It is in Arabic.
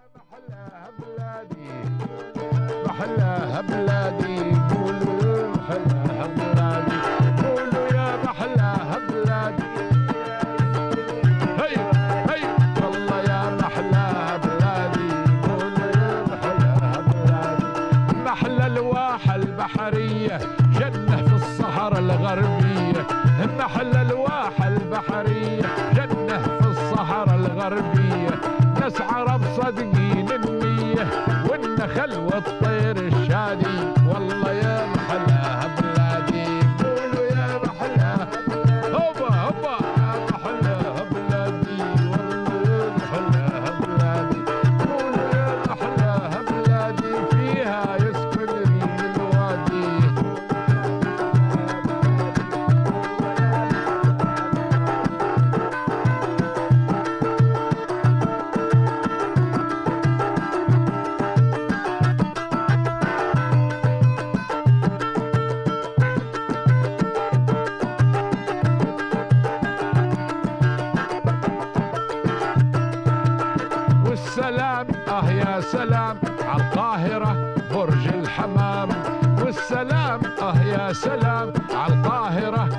محلاها بلادي محلاها بلادي قولوا محلاها بلادي قولوا يا محلاها بلادي هي هي والله يا محلاها بلادي قولوا يا محلاها بلادي محلى الواحة البحرية جنة في الصحراء الغربية محلى الواحة البحرية جنة في الصحراء الغربية ناس عرب صادقين النية والنخل والطير الشادي والله يا محلاها بلادي قولوا يا محلاها هوبا هوبا يا محلاها بلادي والله يا محلاها بلادي قولوا يا محلاها بلادي فيها يسكن ريم الوادي والسلام يا سلام على القاهرة برج الحمام والسلام يا سلام على القاهرة